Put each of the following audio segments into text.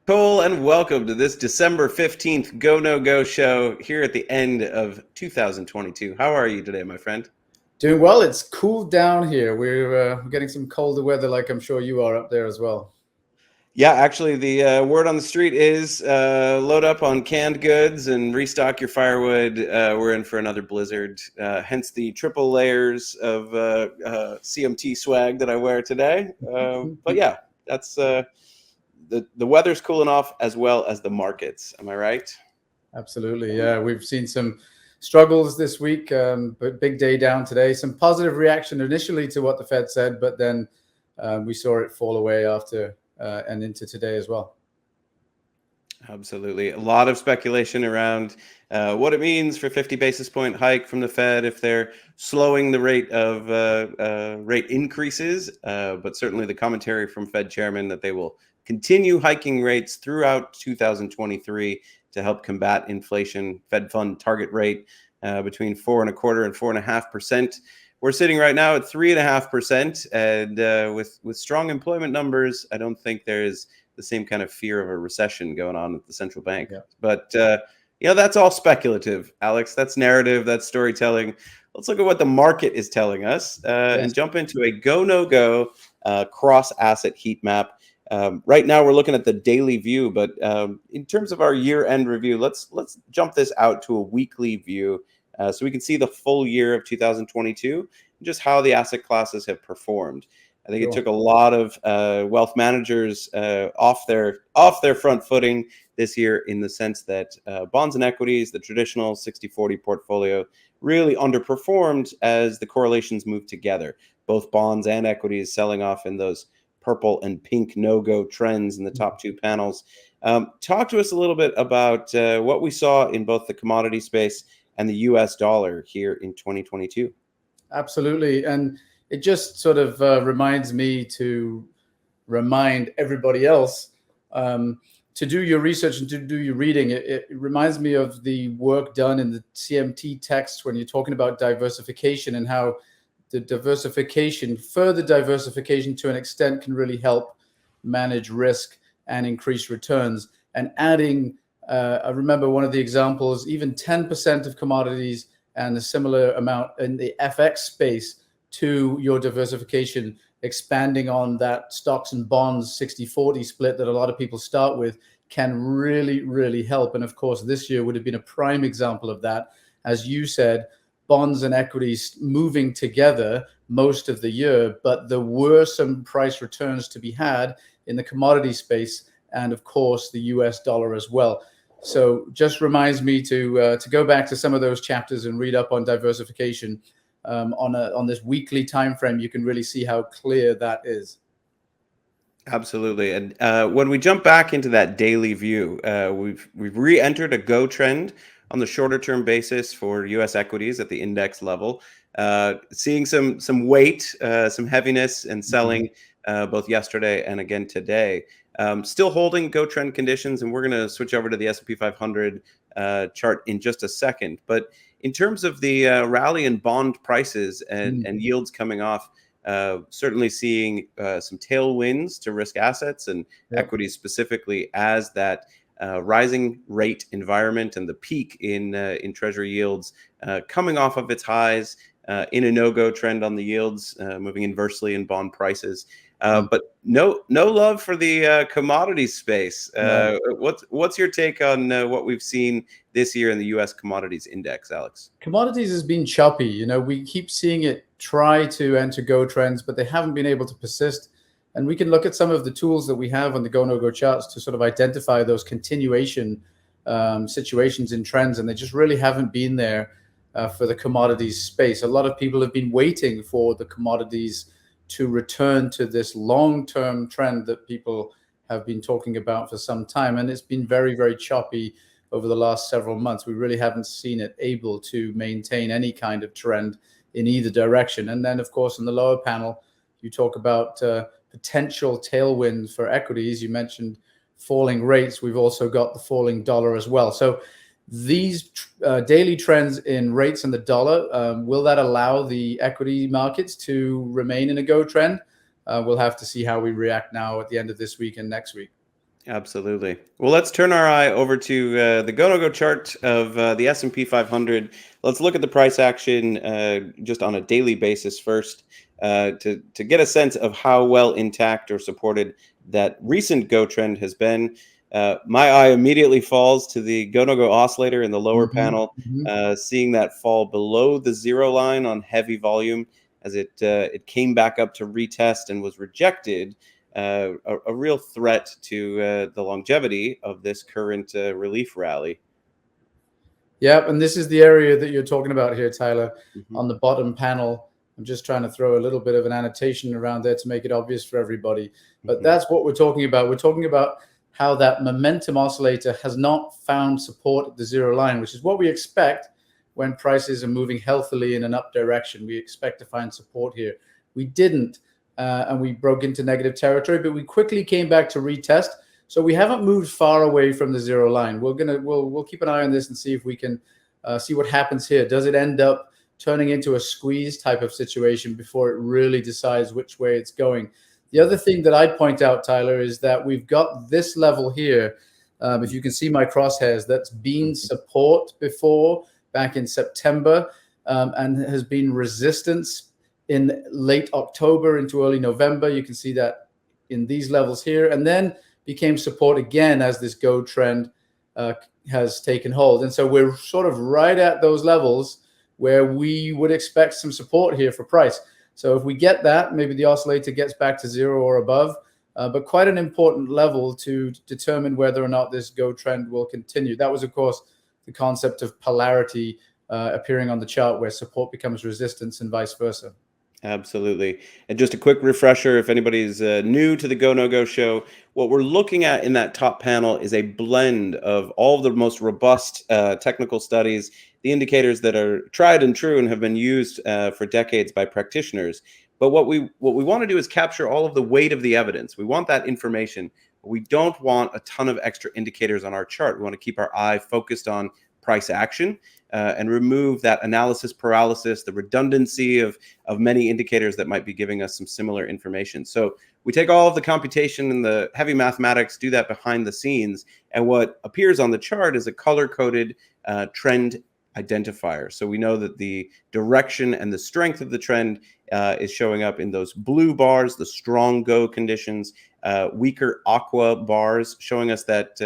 Cole, and welcome to this December 15th Go No Go show here at the end of 2022. How are you today, my friend? Doing well. It's cooled down here. We're getting some colder weather, like I'm sure you are up there as well. Yeah, actually, the word on the street is load up on canned goods and restock your firewood. We're in for another blizzard, hence the triple layers of CMT swag that I wear today. But yeah, that's the weather's cooling off as well as the markets. Am I right? Absolutely. Yeah, we've seen some struggles this week, but big day down today. Some positive reaction initially to what the Fed said, but then we saw it fall away after and into today as well. Absolutely. A lot of speculation around what it means for 50 basis point hike from the Fed if they're slowing the rate of rate increases. But certainly the commentary from Fed Chairman that they will continue hiking rates throughout 2023 to help combat inflation. Fed fund target rate between 4.25% and 4.5%. We're sitting right now at 3.5%, and with strong employment numbers, I don't think there's the same kind of fear of a recession going on at the central bank. Yeah. But that's all speculative, Alex. That's narrative. That's storytelling. Let's look at what the market is telling us Yes. and jump into a go-no-go cross-asset heat map. Right now, we're looking at the daily view, but in terms of our year-end review, let's jump this out to a weekly view so we can see the full year of 2022 and just how the asset classes have performed. I think it took a lot of wealth managers off their front footing this year in the sense that bonds and equities, the traditional 60-40 portfolio, really underperformed as the correlations moved together. Both bonds and equities selling off in those purple and pink no-go trends in the top two panels. Talk to us a little bit about what we saw in both the commodity space and the US dollar here in 2022. Absolutely. And it just sort of reminds me to remind everybody else to do your research and to do your reading. It reminds me of the work done in the CMT text when you're talking about diversification and how the further diversification to an extent can really help manage risk and increase returns. And adding, I remember one of the examples, even 10% of commodities and a similar amount in the FX space to your diversification, expanding on that stocks and bonds 60-40 split that a lot of people start with can really, really help. And of course, this year would have been a prime example of that. As you said, bonds and equities moving together most of the year, but there were some price returns to be had in the commodity space and of course the US dollar as well. So just reminds me to go back to some of those chapters and read up on diversification. On this weekly time frame, you can really see how clear that is. Absolutely. And when we jump back into that daily view, we've re-entered a go trend on the shorter term basis for U.S. equities at the index level, seeing some weight, some heaviness and selling both yesterday and again today. Still holding go trend conditions, and we're going to switch over to the S&P 500 chart in just a second. But in terms of the rally in bond prices and yields coming off, certainly seeing some tailwinds to risk assets and equities specifically as that rising rate environment and the peak in treasury yields coming off of its highs in a no-go trend on the yields, moving inversely in bond prices. But no love for the commodities space. What's your take on what we've seen this year in the U.S. commodities index, Alex? Commodities has been choppy. You know, we keep seeing it try to enter go trends, but they haven't been able to persist. And we can look at some of the tools that we have on the GoNoGo charts to sort of identify those continuation situations in trends, and they just really haven't been there for the commodities space. A lot of people have been waiting for the commodities to return to this long-term trend that people have been talking about for some time. And it's been very, very choppy over the last several months. We really haven't seen it able to maintain any kind of trend in either direction. And then, of course, in the lower panel, you talk about potential tailwinds for equities. You mentioned falling rates. We've also got the falling dollar as well. So these daily trends in rates and the dollar, will that allow the equity markets to remain in a go trend? We'll have to see how we react now at the end of this week and next week. Absolutely. Well, let's turn our eye over to the GoNoGo chart of the S&P 500. Let's look at the price action just on a daily basis first to get a sense of how well intact or supported that recent Go trend has been. My eye immediately falls to the GoNoGo Oscillator in the lower Hmm. panel, Hmm. seeing that fall below the zero line on heavy volume as it came back up to retest and was rejected. A real threat to the longevity of this current relief rally. Yep, and this is the area that you're talking about here, Tyler, Mhm, on the bottom panel. I'm just trying to throw a little bit of an annotation around there to make it obvious for everybody. But mhm, that's what we're talking about. We're talking about how that momentum oscillator has not found support at the zero line, which is what we expect when prices are moving healthily in an up direction. We expect to find support here. We didn't, and we broke into negative territory, but we quickly came back to retest. So we haven't moved far away from the zero line. We'll keep an eye on this and see if we can see what happens here. Does it end up turning into a squeeze type of situation before it really decides which way it's going? The other thing that I'd point out, Tyler, is that we've got this level here. If you can see my crosshairs, that's been mhm. support before back in September, and has been resistance in late October into early November. You can see that in these levels here, and then became support again as this Go trend uh, has taken hold. And so we're sort of right at those levels where we would expect some support here for price. So if we get that, maybe the oscillator gets back to zero or above, but quite an important level to determine whether or not this Go trend will continue. That was, of course, the concept of polarity appearing on the chart where support becomes resistance and vice versa. Absolutely. And just a quick refresher if anybody's new to the Go No Go show, what we're looking at in that top panel is a blend of all of the most robust technical studies, the indicators that are tried and true and have been used for decades by practitioners. But what we want to do is capture all of the weight of the evidence. We want that information. But we don't want a ton of extra indicators on our chart. We want to keep our eye focused on price action and remove that analysis paralysis, the redundancy of many indicators that might be giving us some similar information. So we take all of the computation and the heavy mathematics, do that behind the scenes, and what appears on the chart is a color-coded trend identifier. So we know that the direction and the strength of the trend is showing up in those blue bars, the strong go conditions, weaker aqua bars, showing us that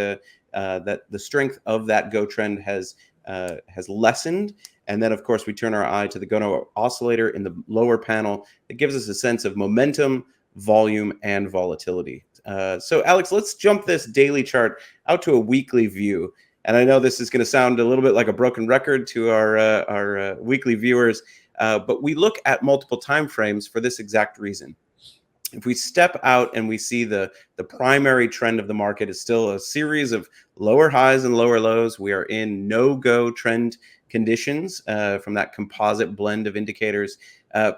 that the strength of that go trend has lessened. And then, of course, we turn our eye to the GoNoGo Oscillator in the lower panel. It gives us a sense of momentum, volume, and volatility. So, Alex, let's jump this daily chart out to a weekly view. And I know this is going to sound a little bit like a broken record to our weekly viewers, but we look at multiple time frames for this exact reason. If we step out and we see the primary trend of the market is still a series of lower highs and lower lows, we are in no-go trend conditions from that composite blend of indicators.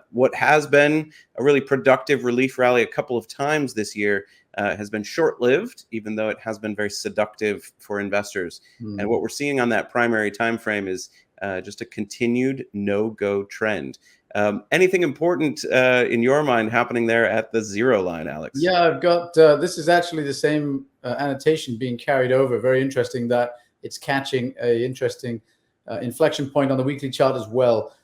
What has been a really productive relief rally a couple of times this year has been short-lived, even though it has been very seductive for investors. And Hmm. what we're seeing on that primary time frame is just a continued no-go trend. Anything important in your mind happening there at the zero line, Alex? Yeah, I've got this is actually the same annotation being carried over. Very interesting that it's catching a interesting inflection point on the weekly chart as well.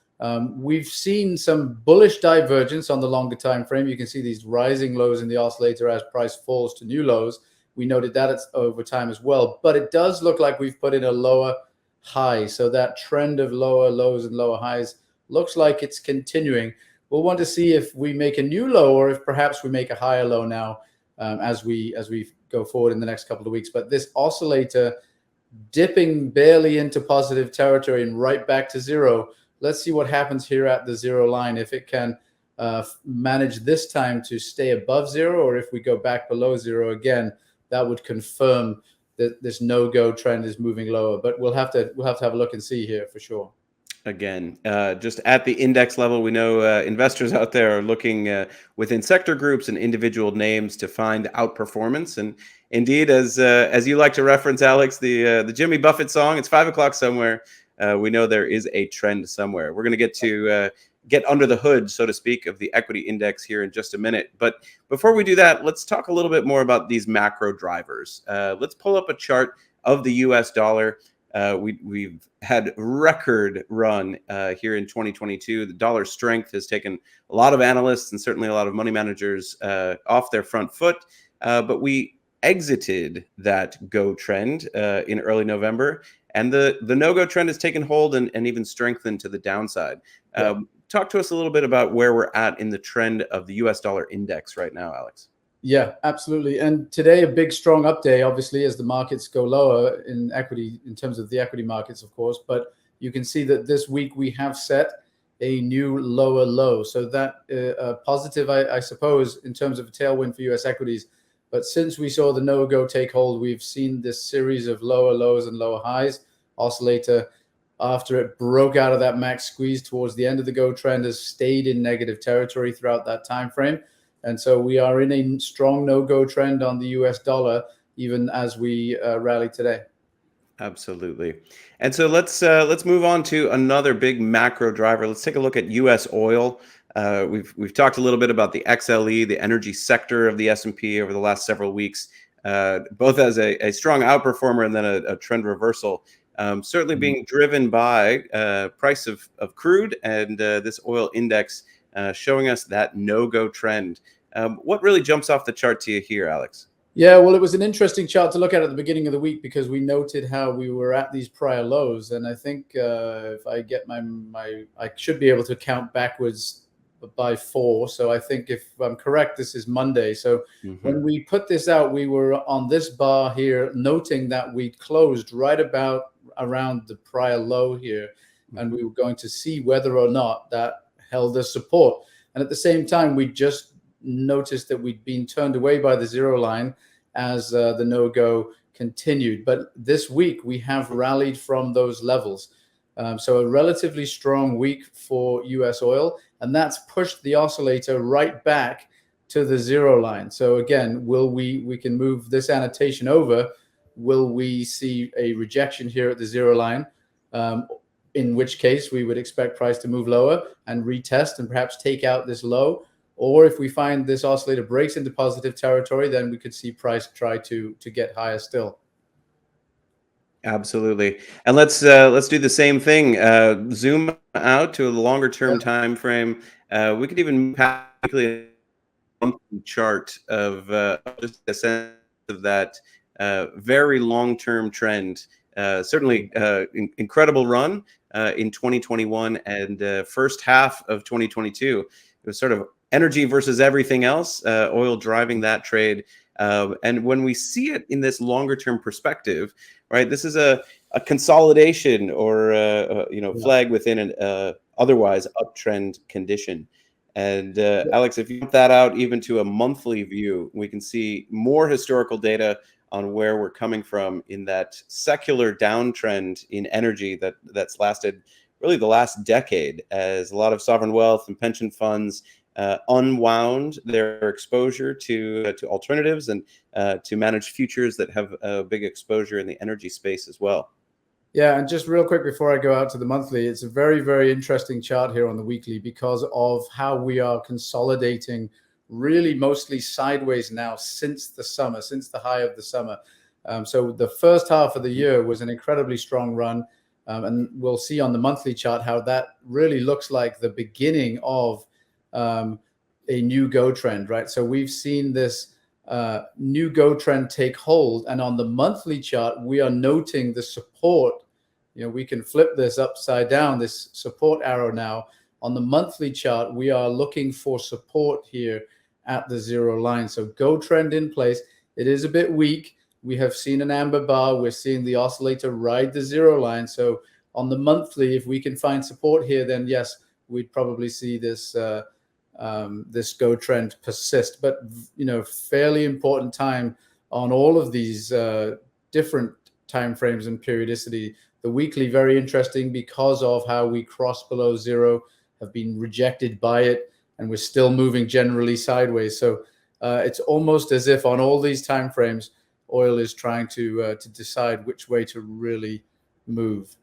We've seen some bullish divergence on the longer time frame. You can see these rising lows in the oscillator as price falls to new lows. We noted that it's over time as well, but it does look like we've put in a lower high. So that trend of lower lows and lower highs looks like it's continuing. We'll want to see if we make a new low or if perhaps we make a higher low now as we go forward in the next couple of weeks. But this oscillator dipping barely into positive territory and right back to zero. Let's see what happens here at the zero line. If it can manage this time to stay above zero, or if we go back below zero again, that would confirm that this no-go trend is moving lower. But we'll have to have a look and see here for sure. Again, just at the index level, we know investors out there are looking within sector groups and individual names to find outperformance. And indeed, as you like to reference, Alex, the Jimmy Buffett song, "It's 5 o'clock somewhere." We know there is a trend somewhere. We're going to get to get under the hood, so to speak, of the equity index here in just a minute. But before we do that, let's talk a little bit more about these macro drivers. Let's pull up a chart of the US dollar. We've had record run here in 2022. The dollar strength has taken a lot of analysts and certainly a lot of money managers off their front foot. But we exited that go trend in early November, and the no-go trend has taken hold and even strengthened to the downside. Talk to us a little bit about where we're at in the trend of the US dollar index right now, Alex. Yeah, absolutely. And today, a big strong up day, obviously, as the markets go lower in equity, in terms of the equity markets, of course. But you can see that this week we have set a new lower low. So that positive, I suppose, in terms of a tailwind for US equities. But since we saw the no-go take hold, we've seen this series of lower lows and lower highs. Oscillator, after it broke out of that max squeeze towards the end of the go trend, has stayed in negative territory throughout that time frame. And so we are in a strong no-go trend on the US dollar, even as we rally today. Absolutely. And so let's move on to another big macro driver. Let's take a look at US oil. We've talked a little bit about the XLE, the energy sector of the S&P over the last several weeks, both as a strong outperformer and then a trend reversal. Certainly being driven by price of crude and this oil index showing us that no-go trend. What really jumps off the chart to you here, Alex? Yeah, well, it was an interesting chart to look at the beginning of the week because we noted how we were at these prior lows. And I think if I get I should be able to count backwards by 4. So I think if I'm correct, this is Monday. So when we put this out, we were on this bar here, noting that we closed right about around the prior low here. And we were going to see whether or not that held as support. And at the same time, we just noticed that we'd been turned away by the zero line as the no-go continued. But this week, we have rallied from those levels. So a relatively strong week for US oil, and that's pushed the oscillator right back to the zero line. So again, we can move this annotation over. Will we see a rejection here at the zero line? In which case we would expect price to move lower and retest and perhaps take out this low. Or if we find this oscillator breaks into positive territory, then we could see price try to get higher still. Absolutely. And let's do the same thing. Zoom out to a longer term time frame. We could even practically chart of just a sense of that very long term trend. Certainly incredible run in 2021 and first half of 2022. It was sort of energy versus everything else, oil driving that trade. And when we see it in this longer term perspective, right, this is a consolidation or flag within an otherwise uptrend condition. And Alex, if you put that out even to a monthly view, we can see more historical data on where we're coming from in that secular downtrend in energy that's lasted really the last decade, as a lot of sovereign wealth and pension funds unwound their exposure to alternatives and to manage futures that have a big exposure in the energy space as well. Yeah, and just real quick before I go out to the monthly, it's a very, very interesting chart here on the weekly because of how we are consolidating really mostly sideways now since the summer, since the high of the summer. So the first half of the year was an incredibly strong run. And we'll see on the monthly chart how that really looks like the beginning of a new go trend, right? So we've seen this new go trend take hold. And on the monthly chart, we are noting the support. We can flip this upside down, this support arrow now. On the monthly chart, we are looking for support here at the zero line. So go trend in place. It is a bit weak. We have seen an amber bar. We're seeing the oscillator ride the zero line. So on the monthly, if we can find support here, then yes, we'd probably see this this go trend persist. But fairly important time on all of these different time frames and periodicity. The weekly, very interesting because of how we cross below zero, have been rejected by it, and we're still moving generally sideways. So it's almost as if on all these time frames, oil is trying to decide which way to really move.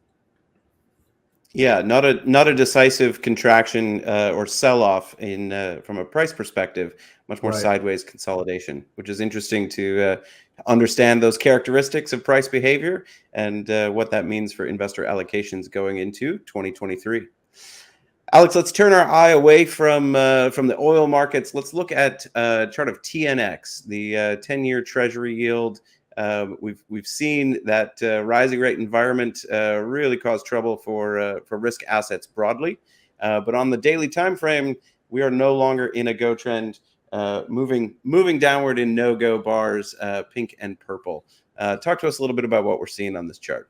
Yeah, not a decisive contraction or sell-off in from a price perspective, much more Right. sideways consolidation, which is interesting to understand those characteristics of price behavior and what that means for investor allocations going into 2023. Alex, let's turn our eye away from the oil markets. Let's look at a chart of TNX, the 10-year Treasury yield. We've seen that rising rate environment really cause trouble for risk assets broadly, but on the daily time frame, we are no longer in a go trend, moving downward in no-go bars, pink and purple. Talk to us a little bit about what we're seeing on this chart.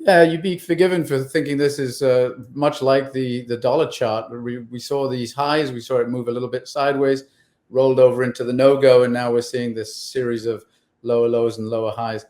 Yeah, you'd be forgiven for thinking this is much like the dollar chart. We saw these highs, we saw it move a little bit sideways, rolled over into the no-go, and now we're seeing this series of lower lows and lower highs.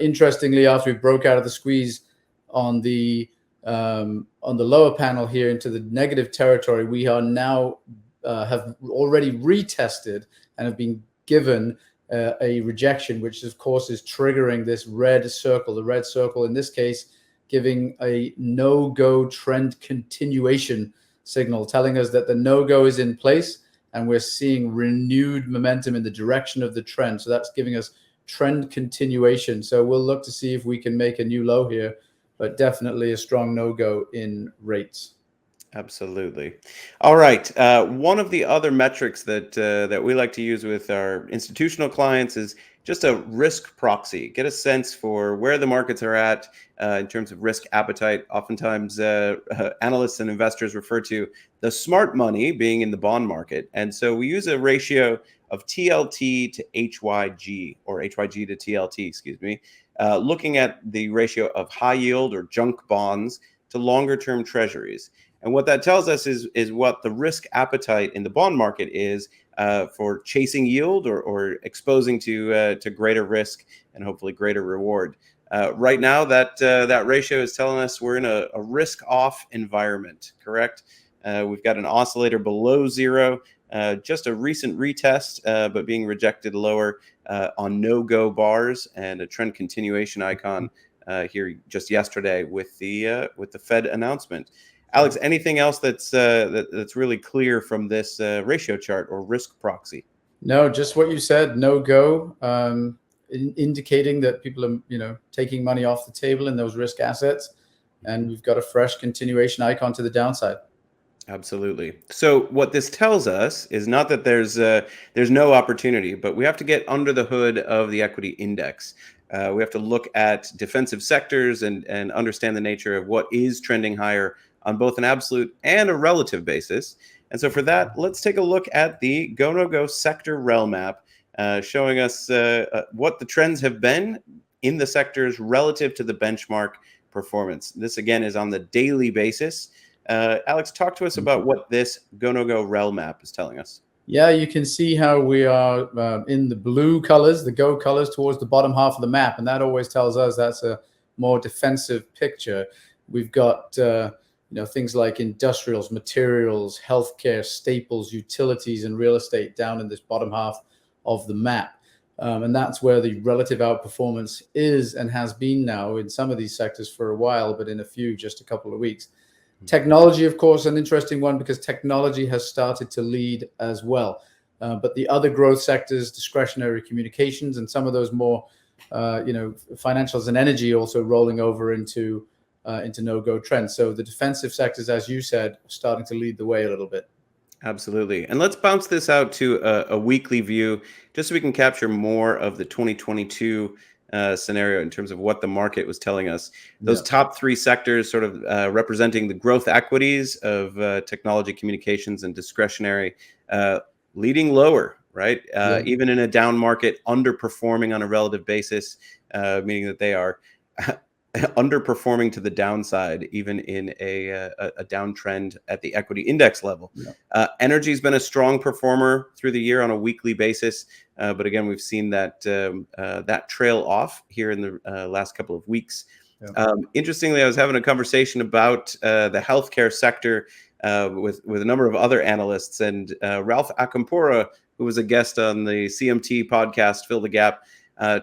Interestingly, after we broke out of the squeeze on the lower panel here into the negative territory, we are now have already retested and have been given a rejection, which of course is triggering this red circle, the red circle in this case, giving a no-go trend continuation signal, telling us that the no-go is in place and we're seeing renewed momentum in the direction of the trend. So that's giving us trend continuation. So we'll look to see if we can make a new low here, but definitely a strong no-go in rates. Absolutely. All right. One of the other metrics that we like to use with our institutional clients is just a risk proxy. Get a sense for where the markets are at in terms of risk appetite. Oftentimes, analysts and investors refer to the smart money being in the bond market, and so we use a ratio of TLT to HYG, or HYG to TLT, excuse me, looking at the ratio of high yield or junk bonds to longer term treasuries. And what that tells us is what the risk appetite in the bond market is for chasing yield or exposing to greater risk and hopefully greater reward. Right now, that ratio is telling us we're in a risk-off environment, correct? We've got an oscillator below zero, just a recent retest, but being rejected lower on no-go bars, and a trend continuation icon here just yesterday with the Fed announcement. Alex, anything else that's really clear from this ratio chart or risk proxy? No, just what you said, no go, indicating that people are taking money off the table in those risk assets, and we've got a fresh continuation icon to the downside. Absolutely. So what this tells us is not that there's no opportunity, but we have to get under the hood of the equity index. We have to look at defensive sectors and understand the nature of what is trending higher on both an absolute and a relative basis. And so for that, let's take a look at the GoNoGo sector RelMap, showing us what the trends have been in the sectors relative to the benchmark performance. This, again, is on the daily basis. Alex, talk to us about what this GoNoGo RelMap is telling us. Yeah, you can see how we are in the blue colors, the go colors, towards the bottom half of the map. And that always tells us that's a more defensive picture. We've got things like industrials, materials, healthcare, staples, utilities, and real estate down in this bottom half of the map. And that's where the relative outperformance is and has been now in some of these sectors for a while, but in a few, just a couple of weeks. Technology, of course, an interesting one because technology has started to lead as well. But the other growth sectors, discretionary communications, and some of those more, financials and energy also rolling over into no-go trends. So the defensive sectors, as you said, are starting to lead the way a little bit. Absolutely. And let's bounce this out to a weekly view, just so we can capture more of the 2022 scenario in terms of what the market was telling us. Those top three sectors sort of representing the growth equities of technology, communications, and discretionary, leading lower, right? Even in a down market, underperforming on a relative basis, meaning that they are underperforming to the downside, even in a downtrend at the equity index level. Energy has been a strong performer through the year on a weekly basis, but again, we've seen that trail off here in the last couple of weeks. Interestingly, I was having a conversation about the healthcare sector with a number of other analysts, and Ralph Acampora, who was a guest on the CMT podcast, Fill the Gap,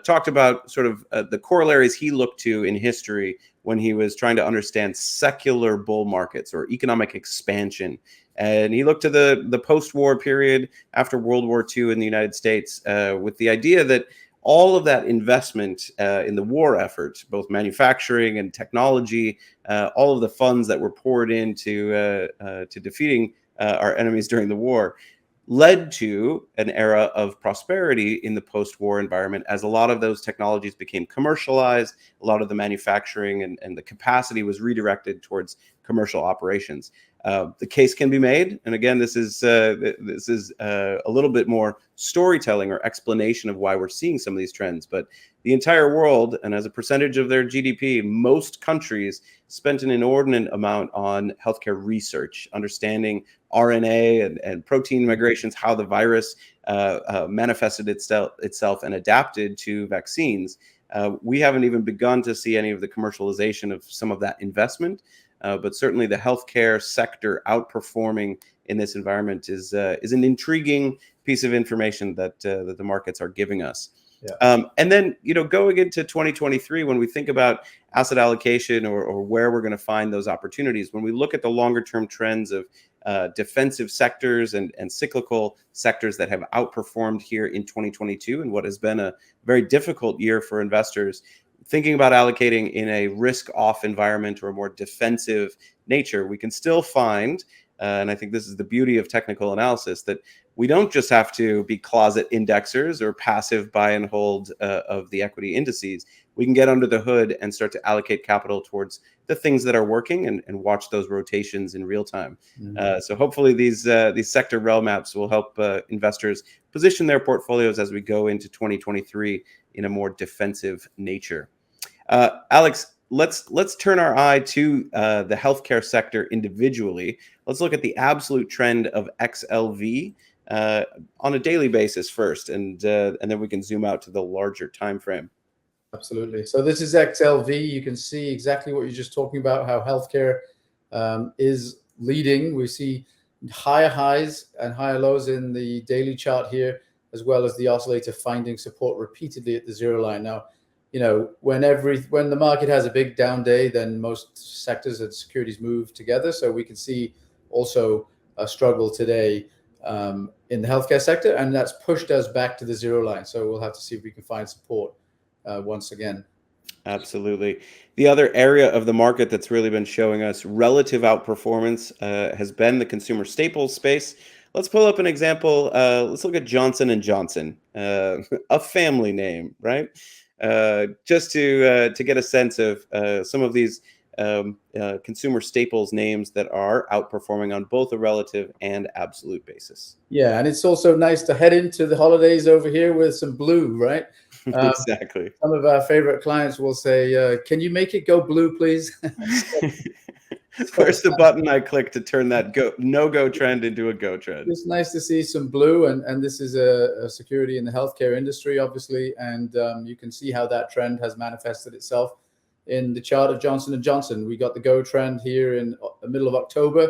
talked about sort of the corollaries he looked to in history when he was trying to understand secular bull markets or economic expansion. And he looked to the post-war period after World War II in the United States with the idea that all of that investment in the war effort, both manufacturing and technology, all of the funds that were poured into to defeating our enemies during the war, led to an era of prosperity in the post-war environment as a lot of those technologies became commercialized, a lot of the manufacturing and the capacity was redirected towards commercial operations. The case can be made, and again, this is a little bit more storytelling or explanation of why we're seeing some of these trends. But the entire world, and as a percentage of their GDP, most countries spent an inordinate amount on healthcare research, understanding RNA and protein migrations, how the virus manifested itself and adapted to vaccines. We haven't even begun to see any of the commercialization of some of that investment. But certainly the healthcare sector outperforming in this environment is an intriguing piece of information that the markets are giving us. Yeah. And then, going into 2023, when we think about asset allocation or where we're going to find those opportunities, when we look at the longer term trends of defensive sectors and cyclical sectors that have outperformed here in 2022 and what has been a very difficult year for investors, thinking about allocating in a risk-off environment or a more defensive nature, we can still find, and I think this is the beauty of technical analysis, that we don't just have to be closet indexers or passive buy and hold of the equity indices. We can get under the hood and start to allocate capital towards the things that are working and watch those rotations in real time. Mm-hmm. So hopefully these sector RelMaps will help investors position their portfolios as we go into 2023 in a more defensive nature. Alex, let's turn our eye to the healthcare sector individually. Let's look at the absolute trend of XLV on a daily basis first, and then we can zoom out to the larger time frame. Absolutely. So this is XLV. You can see exactly what you're just talking about, how healthcare is leading. We see higher highs and higher lows in the daily chart here, as well as the oscillator finding support repeatedly at the zero line. Now, when the market has a big down day, then most sectors and securities move together. So we can see also a struggle today in the healthcare sector, and that's pushed us back to the zero line. So we'll have to see if we can find support once again. Absolutely. The other area of the market that's really been showing us relative outperformance has been the consumer staples space. Let's pull up an example. Let's look at Johnson & Johnson, a family name, right? Just to get a sense of some of these consumer staples names that are outperforming on both a relative and absolute basis. Yeah, and it's also nice to head into the holidays over here with some blue, right? Exactly. Some of our favorite clients will say, can you make it go blue, please? Where's the button I click to turn that no-go trend into a go trend? It's nice to see some blue, and this is a security in the healthcare industry, obviously, and you can see how that trend has manifested itself in the chart of Johnson & Johnson. We got the go trend here in the middle of October,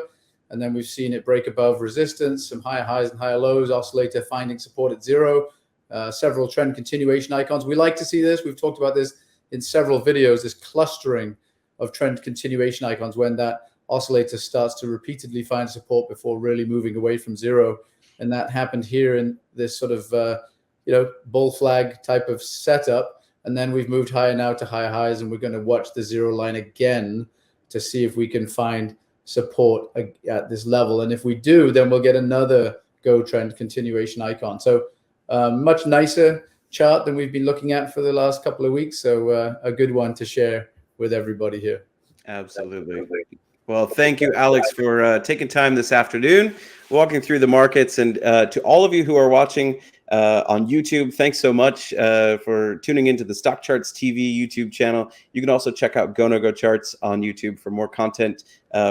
and then we've seen it break above resistance, some higher highs and higher lows, oscillator finding support at zero, several trend continuation icons. We like to see this. We've talked about this in several videos, this clustering of trend continuation icons when that oscillator starts to repeatedly find support before really moving away from zero. And that happened here in this sort of, bull flag type of setup. And then we've moved higher now to higher highs, and we're going to watch the zero line again to see if we can find support at this level. And if we do, then we'll get another go trend continuation icon. So much nicer chart than we've been looking at for the last couple of weeks. So a good one to share with everybody here. Absolutely. Well, thank you, Alex, for taking time this afternoon, walking through the markets. And to all of you who are watching on YouTube, thanks so much for tuning into the StockCharts TV YouTube channel. You can also check out GoNoGo Charts on YouTube for more content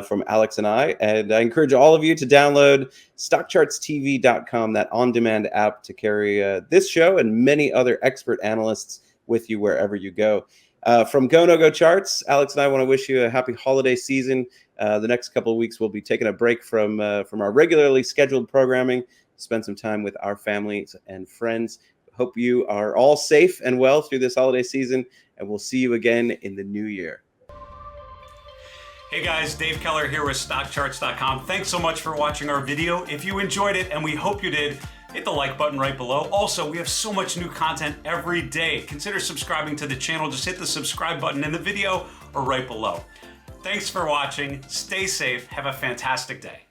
from Alex and I. And I encourage all of you to download StockChartsTV.com, that on-demand app, to carry this show and many other expert analysts with you wherever you go. From GoNoGo Charts, Alex and I want to wish you a happy holiday season. The next couple of weeks, we'll be taking a break from our regularly scheduled programming, spend some time with our families and friends. Hope you are all safe and well through this holiday season, and we'll see you again in the new year. Hey guys, Dave Keller here with StockCharts.com. Thanks so much for watching our video. If you enjoyed it, and we hope you did, hit the like button right below. Also, we have so much new content every day. Consider subscribing to the channel. Just hit the subscribe button in the video or right below. Thanks for watching. Stay safe. Have a fantastic day.